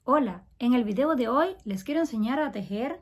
Hola, en el video de hoy les quiero enseñar a tejer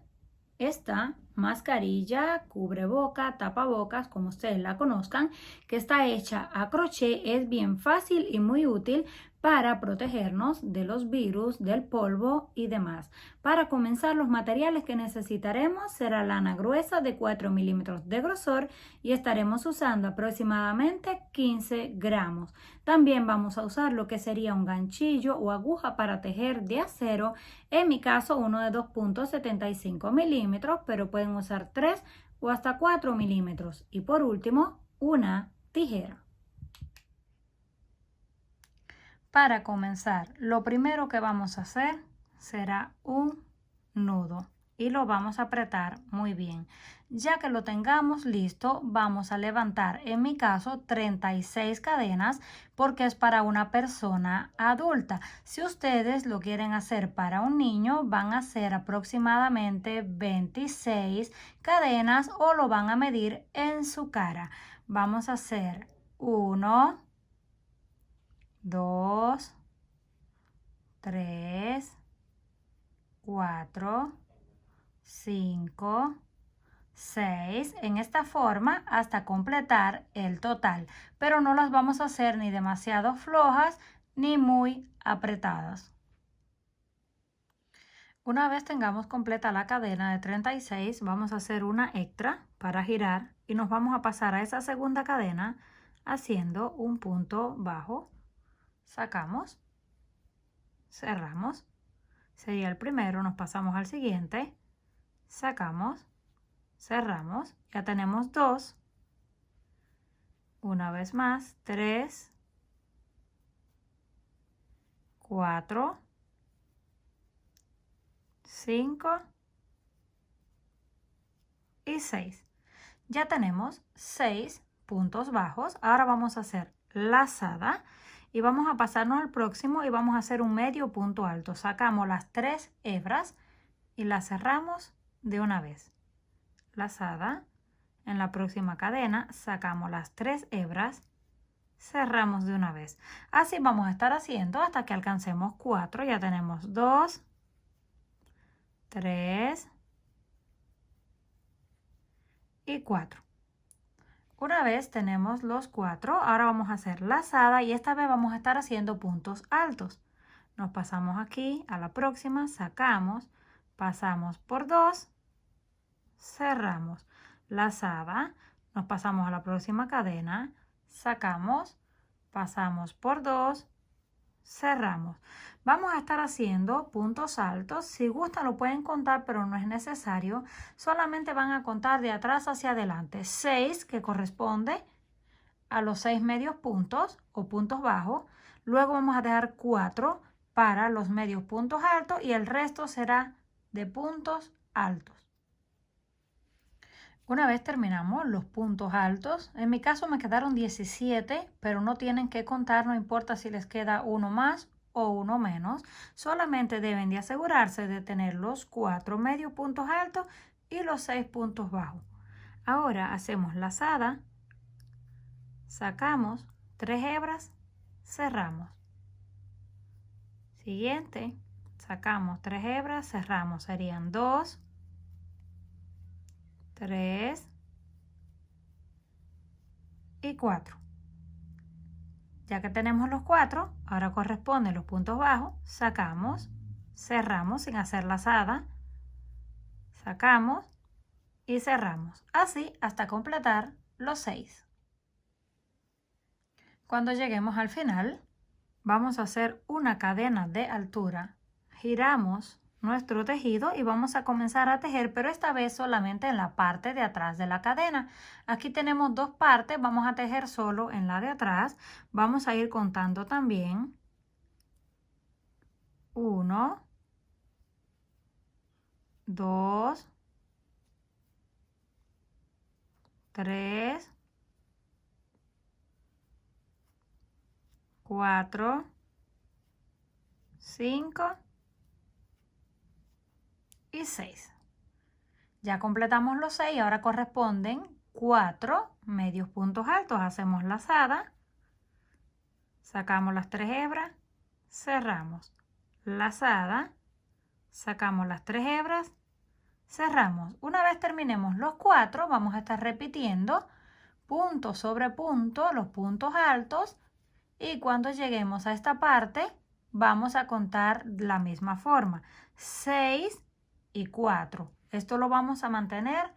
esta mascarilla, cubreboca, tapabocas, como ustedes la conozcan, que está hecha a crochet. Es bien fácil y muy útil para protegernos de los virus, del polvo y demás. Para comenzar, los materiales que necesitaremos será lana gruesa de 4 milímetros de grosor y estaremos usando aproximadamente 15 gramos. También vamos a usar lo que sería un ganchillo o aguja para tejer de acero. En mi caso, uno de 2,75 milímetros, pero pueden usar 3 o hasta 4 milímetros. Y por último, una tijera. Para comenzar, lo primero que vamos a hacer será un nudo y lo vamos a apretar muy bien. Ya que lo tengamos listo, vamos a levantar, en mi caso, 36 cadenas porque es para una persona adulta. Si ustedes lo quieren hacer para un niño, van a hacer aproximadamente 26 cadenas o lo van a medir en su cara. Vamos a hacer 1, 2, 3, 4, 5, 6, en esta forma hasta completar el total, pero no las vamos a hacer ni demasiado flojas ni muy apretadas. Una vez tengamos completa la cadena de 36, vamos a hacer una extra para girar y nos vamos a pasar a esa segunda cadena haciendo un punto bajo. Sacamos, cerramos, sería el primero, nos pasamos al siguiente, sacamos, cerramos, ya tenemos 2, una vez más, 3, 4, 5 y 6. Ya tenemos 6 puntos bajos. Ahora vamos a hacer lazada y vamos a pasarnos al próximo y vamos a hacer un medio punto alto. Sacamos las 3 hebras y las cerramos de una vez. Lazada. En la próxima cadena sacamos las 3 hebras, cerramos de una vez. Así vamos a estar haciendo hasta que alcancemos 4. Ya tenemos 2, 3 y 4. Una vez tenemos los 4, ahora vamos a hacer lazada y esta vez vamos a estar haciendo puntos altos. Nos pasamos aquí a la próxima, sacamos, pasamos por 2, cerramos, lazada, nos pasamos a la próxima cadena, sacamos, pasamos por 2, cerramos. Vamos a estar haciendo puntos altos. Si gustan lo pueden contar, pero no es necesario. Solamente van a contar de atrás hacia adelante. 6, que corresponde a los 6 medios puntos o puntos bajos. Luego vamos a dejar 4 para los medios puntos altos y el resto será de puntos altos. Una vez terminamos los puntos altos, en mi caso me quedaron 17, pero no tienen que contar, no importa si les queda uno más o uno menos, solamente deben de asegurarse de tener los 4 medios puntos altos y los 6 puntos bajos. Ahora hacemos lazada, sacamos 3 hebras, cerramos. Siguiente, sacamos 3 hebras, cerramos, serían 2, 3 y 4. Ya que tenemos los 4, ahora corresponden los puntos bajos, sacamos, cerramos sin hacer lazada, sacamos y cerramos, así hasta completar los 6. Cuando lleguemos al final, vamos a hacer una cadena de altura, giramos nuestro tejido y vamos a comenzar a tejer, pero esta vez solamente en la parte de atrás de la cadena. Aquí tenemos 2 partes, vamos a tejer solo en la de atrás. Vamos a ir contando también. 1, 2, 3, 4, 5 y 6. Ya completamos los 6 y ahora corresponden 4 medios puntos altos. Hacemos lazada, sacamos las 3 hebras, cerramos, lazada, sacamos las 3 hebras, cerramos. Una vez terminemos los 4, vamos a estar repitiendo punto sobre punto los puntos altos, y cuando lleguemos a esta parte vamos a contar de la misma forma, 6 y 4. Esto lo vamos a mantener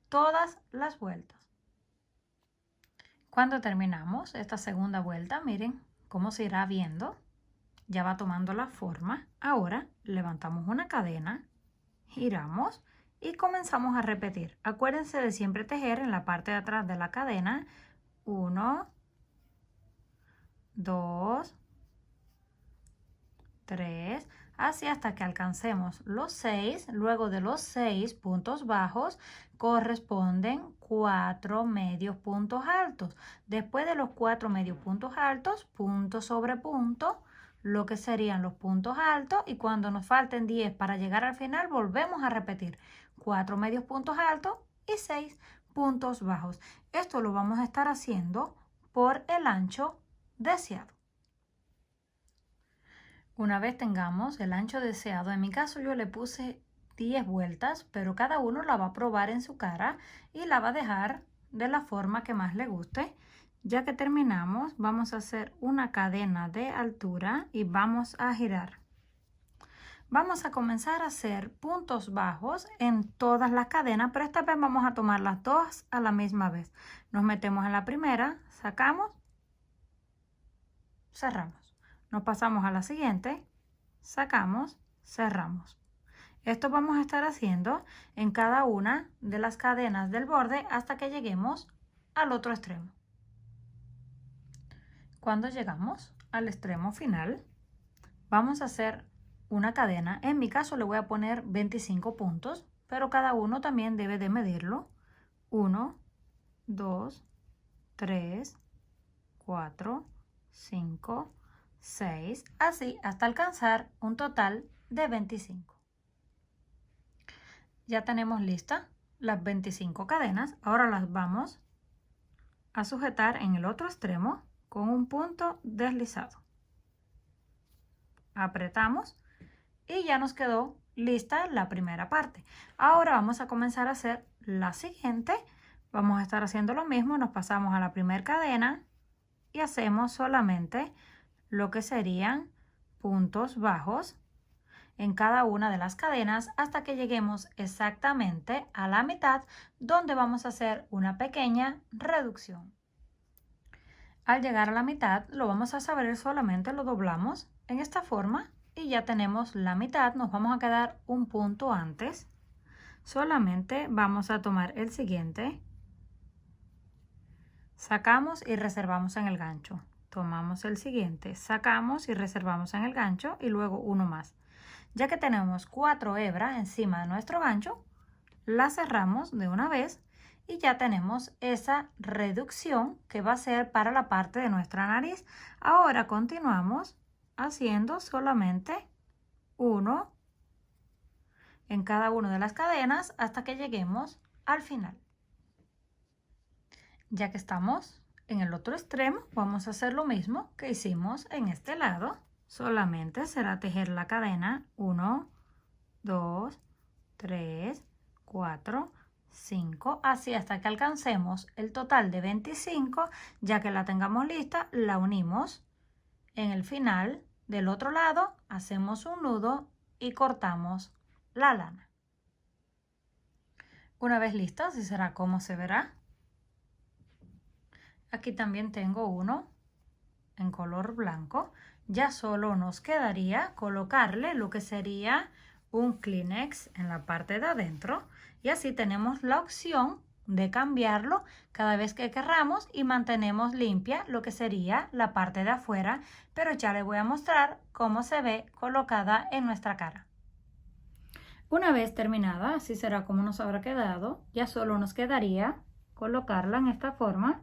todas las vueltas. Cuando terminamos esta segunda vuelta, miren cómo se irá viendo. Ya va tomando la forma. Ahora levantamos una cadena, giramos y comenzamos a repetir. Acuérdense de siempre tejer en la parte de atrás de la cadena. 1, 2, 3, así hasta que alcancemos los 6. Luego de los 6 puntos bajos corresponden 4 medios puntos altos. Después de los 4 medios puntos altos, punto sobre punto, lo que serían los puntos altos, y cuando nos falten 10 para llegar al final volvemos a repetir 4 medios puntos altos y 6 puntos bajos. Esto lo vamos a estar haciendo por el ancho deseado. Una vez tengamos el ancho deseado, en mi caso yo le puse 10 vueltas, pero cada uno la va a probar en su cara y la va a dejar de la forma que más le guste. Ya que terminamos, vamos a hacer una cadena de altura y vamos a girar. Vamos a comenzar a hacer puntos bajos en todas las cadenas, pero esta vez vamos a tomar las dos a la misma vez. Nos metemos en la primera, sacamos, cerramos. Nos pasamos a la siguiente, sacamos, cerramos. Esto vamos a estar haciendo en cada una de las cadenas del borde hasta que lleguemos al otro extremo. Cuando llegamos al extremo final, vamos a hacer una cadena. En mi caso le voy a poner 25 puntos, pero cada uno también debe de medirlo. 1, 2, 3, 4, 5, 6, así hasta alcanzar un total de 25. Ya tenemos listas las 25 cadenas. Ahora las vamos a sujetar en el otro extremo con un punto deslizado. Apretamos y ya nos quedó lista la primera parte. Ahora vamos a comenzar a hacer la siguiente. Vamos a estar haciendo lo mismo. Nos pasamos a la primera cadena y hacemos solamente lo que serían puntos bajos en cada una de las cadenas hasta que lleguemos exactamente a la mitad, donde vamos a hacer una pequeña reducción. Al llegar a la mitad lo vamos a saber, solamente lo doblamos en esta forma y ya tenemos la mitad. Nos vamos a quedar un punto antes. Solamente vamos a tomar el siguiente, sacamos y reservamos en el gancho. Tomamos el siguiente, sacamos y reservamos en el gancho y luego uno más. Ya que tenemos 4 hebras encima de nuestro gancho, la cerramos de una vez y ya tenemos esa reducción que va a ser para la parte de nuestra nariz. Ahora continuamos haciendo solamente uno en cada una de las cadenas hasta que lleguemos al final. Ya que estamos en el otro extremo, vamos a hacer lo mismo que hicimos en este lado. Solamente será tejer la cadena 1, 2, 3, 4, 5, así hasta que alcancemos el total de 25. Ya que la tengamos lista, la unimos en el final del otro lado, hacemos un nudo y cortamos la lana. Una vez lista, así será como se verá. Aquí también tengo uno en color blanco. Ya solo nos quedaría colocarle lo que sería un Kleenex en la parte de adentro, y así tenemos la opción de cambiarlo cada vez que querramos y mantenemos limpia lo que sería la parte de afuera, pero ya les voy a mostrar cómo se ve colocada en nuestra cara. Una vez terminada, así será como nos habrá quedado. Ya solo nos quedaría colocarla en esta forma.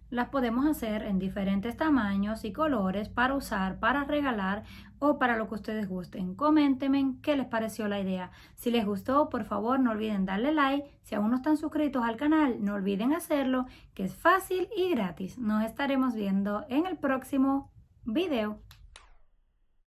Las podemos hacer en diferentes tamaños y colores para usar, para regalar o para lo que ustedes gusten. Coméntenme qué les pareció la idea. Si les gustó, por favor no olviden darle like. Si aún no están suscritos al canal, no olviden hacerlo, que es fácil y gratis. Nos estaremos viendo en el próximo video.